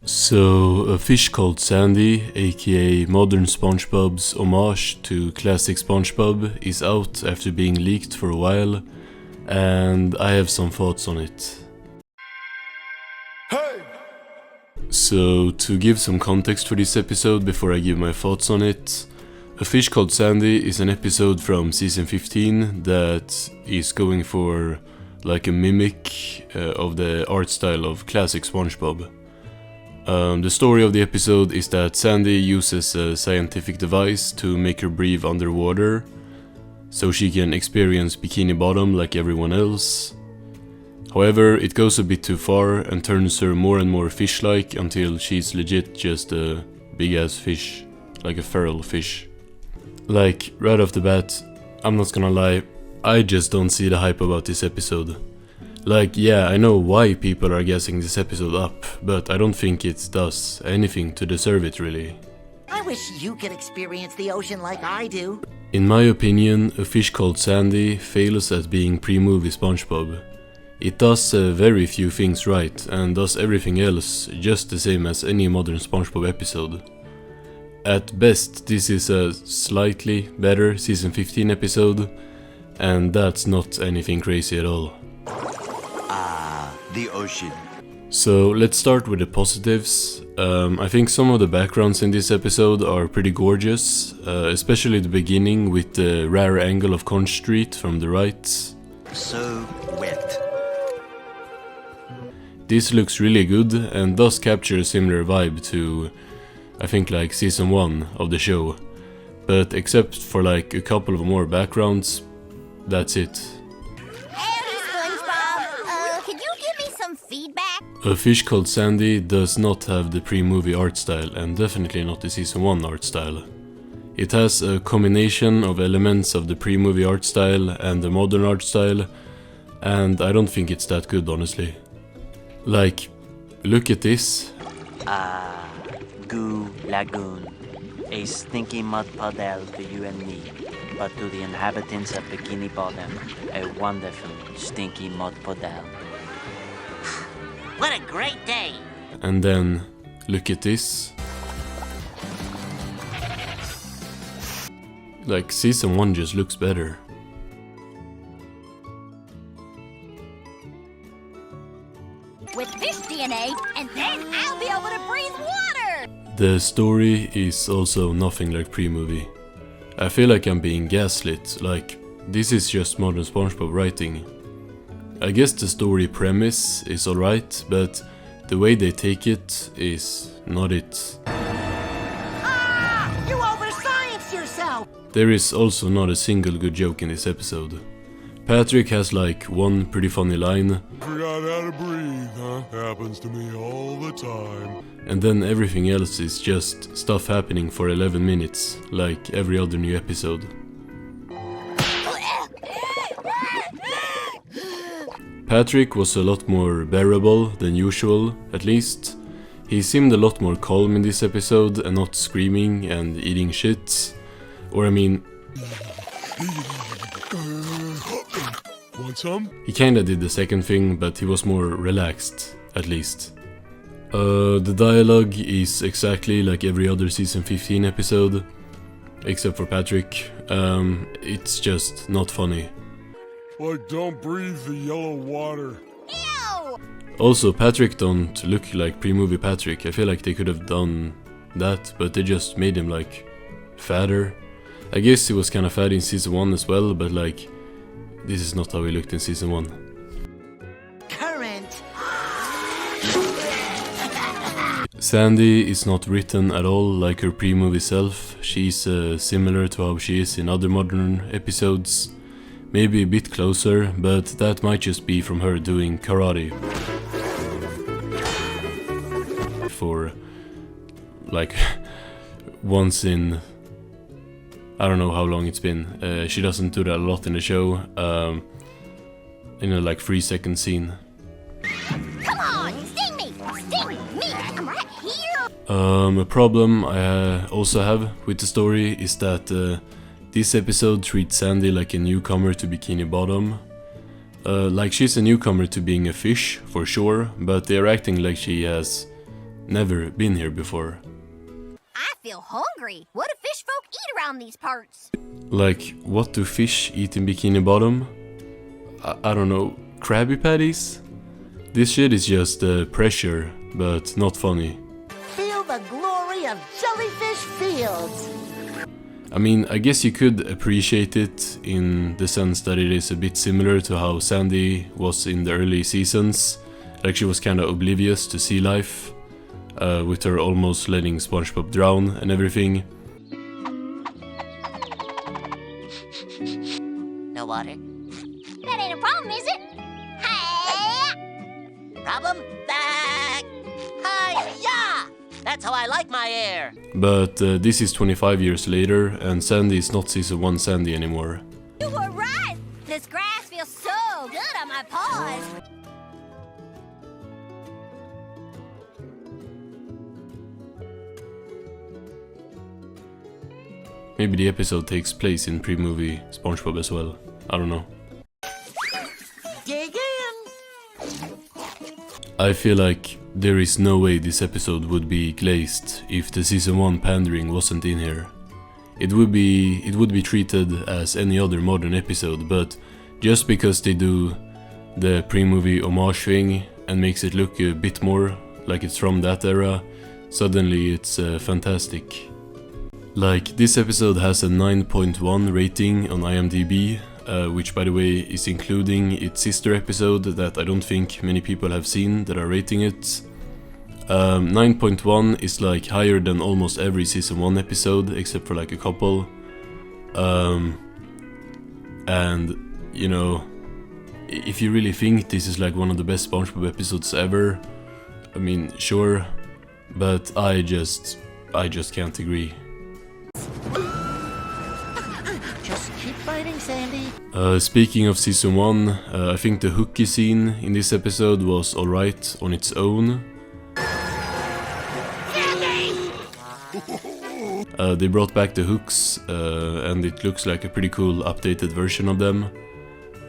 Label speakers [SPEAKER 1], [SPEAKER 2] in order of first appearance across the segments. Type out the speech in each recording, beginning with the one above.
[SPEAKER 1] So, a fish called Sandy, aka modern Spongebob's homage to classic Spongebob, is out after being leaked for a while, and I have some thoughts on it. Hey! So, to give some context for this episode before I give my thoughts on it, A Fish Called Sandy is an episode from season 15 that is going for like a mimic of the art style of classic Spongebob. The story of the episode is that Sandy uses a scientific device to make her breathe underwater, so she can experience bikini bottom like everyone else. However, it goes a bit too far and turns her more and more fish-like until she's legit just a big-ass fish, like a feral fish. Like, right off the bat, I'm not gonna lie, I just don't see the hype about this episode. Like, yeah, I know why people are gassing this episode up, but I don't think it does anything to deserve it, really.
[SPEAKER 2] I wish you could experience the ocean like I do.
[SPEAKER 1] In my opinion, A Fish Called Sandy fails at being pre-movie Spongebob. It does very few things right, and does everything else just the same as any modern Spongebob episode. At best, this is a slightly better season 15 episode, and that's not anything crazy at all.
[SPEAKER 3] The ocean.
[SPEAKER 1] So let's start with the positives. I think some of the backgrounds in this episode are pretty gorgeous, especially the beginning with the rare angle of Conch Street from the right.
[SPEAKER 3] So wet.
[SPEAKER 1] This looks really good and does capture a similar vibe to, I think, like season 1 of the show. But except for like a couple of more backgrounds, that's it. A Fish Called Sandy does not have the pre-movie art style, and definitely not the season 1 art style. It has a combination of elements of the pre-movie art style and the modern art style, and I don't think it's that good, honestly. Like, look at this.
[SPEAKER 4] Goo Lagoon, a stinky mud puddle to you and me, but to the inhabitants of Bikini Bottom, a wonderful stinky mud puddle.
[SPEAKER 2] What a great day!
[SPEAKER 1] And then, look at this. Like, season 1 just looks better.
[SPEAKER 5] With fish DNA, and then I'll be able to breathe water!
[SPEAKER 1] The story is also nothing like pre-movie. I feel like I'm being gaslit, like, this is just modern Spongebob writing. I guess the story premise is alright, but the way they take it is not it.
[SPEAKER 2] You over-scienced yourself!
[SPEAKER 1] There is also not a single good joke in this episode. Patrick has like one pretty funny line.
[SPEAKER 6] Forgot how to breathe, huh? Happens to me all the time.
[SPEAKER 1] And then everything else is just stuff happening for 11 minutes, like every other new episode. Patrick was a lot more bearable than usual, at least. He seemed a lot more calm in this episode and not screaming and eating shit. Or I mean...
[SPEAKER 6] Want some?
[SPEAKER 1] He kinda did the second thing, but he was more relaxed, at least. The dialogue is exactly like every other season 15 episode, except for Patrick. It's just not funny.
[SPEAKER 6] Like, don't breathe the yellow water.
[SPEAKER 5] Ew!
[SPEAKER 1] Also, Patrick don't look like pre-movie Patrick. I feel like they could have done that, but they just made him like fatter. I guess he was kinda fat in season 1 as well, but like, this is not how he looked in season 1.
[SPEAKER 2] Current!
[SPEAKER 1] Sandy is not written at all like her pre-movie self. She's similar to how she is in other modern episodes. Maybe a bit closer, but that might just be from her doing karate. For like once in, I don't know how long it's been. She doesn't do that a lot in the show. In a like 3-second scene.
[SPEAKER 5] Come on, sting me! Sting me! I'm right here!
[SPEAKER 1] A problem I also have with the story is that this episode treats Sandy like a newcomer to Bikini Bottom. Like she's a newcomer to being a fish, for sure, but they're acting like she has never been here before.
[SPEAKER 5] I feel hungry. What do fish folk eat around these parts?
[SPEAKER 1] Like, what do fish eat in Bikini Bottom? I don't know, Krabby Patties? This shit is just pressure, but not funny.
[SPEAKER 2] Feel the glory of jellyfish fields.
[SPEAKER 1] I mean, I guess you could appreciate it in the sense that it is a bit similar to how Sandy was in the early seasons. Like, she was kinda oblivious to sea life, with her almost letting Spongebob drown and everything.
[SPEAKER 2] No water?
[SPEAKER 5] That ain't a problem, is it? Hey!
[SPEAKER 2] Problem? Back! Hi-ya! That's how I like my air.
[SPEAKER 1] But this is 25 years later, and Sandy is not season 1 Sandy anymore.
[SPEAKER 5] You were right! This grass feels so good on my paws!
[SPEAKER 1] Maybe the episode takes place in pre-movie Spongebob as well. I don't know.
[SPEAKER 2] Dig in.
[SPEAKER 1] I feel like there is no way this episode would be glazed if the season 1 pandering wasn't in here. It would be treated as any other modern episode, but just because they do the pre-movie homage thing and makes it look a bit more like it's from that era, suddenly it's fantastic. Like, this episode has a 9.1 rating on IMDb, which by the way is including its sister episode that I don't think many people have seen that are rating it. 9.1 is like higher than almost every season 1 episode except for like a couple. And you know, if you really think this is like one of the best SpongeBob episodes ever, I mean, sure, but I just can't agree.
[SPEAKER 2] Just keep fighting, Sandy.
[SPEAKER 1] Speaking of season 1, I think the hooky scene in this episode was alright on its own. They brought back the hooks, and it looks like a pretty cool updated version of them.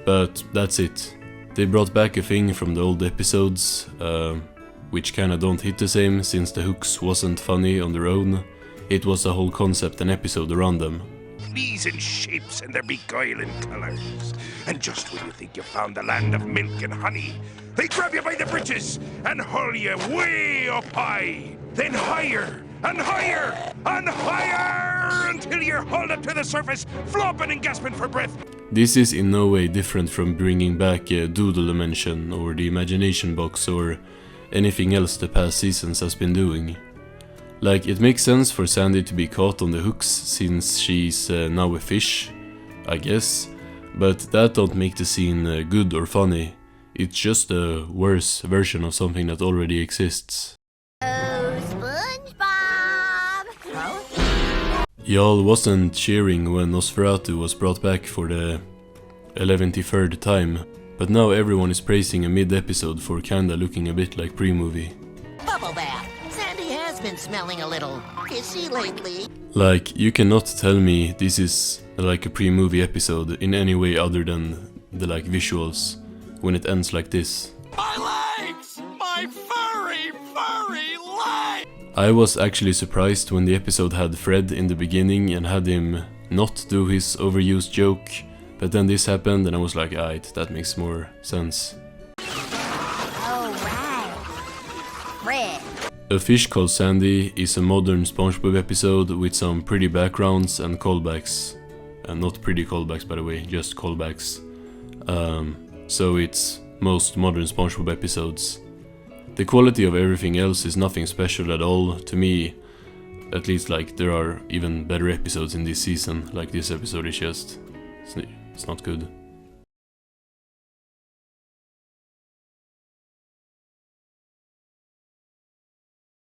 [SPEAKER 1] But that's it. They brought back a thing from the old episodes, which kinda don't hit the same since the hooks wasn't funny on their own. It was a whole concept and episode around them.
[SPEAKER 7] These in shapes and their beguiling colours. And just when you think you've found the land of milk and honey, they grab you by the britches and haul you way up high. Then higher and higher and higher until you're hauled up to the surface, flopping and gasping for breath.
[SPEAKER 1] This is in no way different from bringing back a Doodle Dimension or the Imagination Box or anything else the past seasons has been doing. Like, it makes sense for Sandy to be caught on the hooks since she's now a fish, I guess, but that don't make the scene good or funny. It's just a worse version of something that already exists.
[SPEAKER 5] Oh, SpongeBob!
[SPEAKER 1] Y'all wasn't cheering when Nosferatu was brought back for the 11th time, but now everyone is praising a mid-episode for kinda looking a bit like pre-movie.
[SPEAKER 2] Bubble bath. Sandy has been smelling a little fishy lately.
[SPEAKER 1] Like, you cannot tell me this is like a pre-movie episode in any way other than the like visuals when it ends like this.
[SPEAKER 7] My legs! My furry legs!
[SPEAKER 1] I was actually surprised when the episode had Fred in the beginning and had him not do his overused joke, but then this happened and I was like, aight, that makes more sense.
[SPEAKER 5] Alright. Red.
[SPEAKER 1] A Fish Called Sandy is a modern SpongeBob episode with some pretty backgrounds and callbacks. And not pretty callbacks, by the way, just callbacks. So it's most modern SpongeBob episodes. The quality of everything else is nothing special at all, to me. At least, like, there are even better episodes in this season, like this episode is just... it's not good.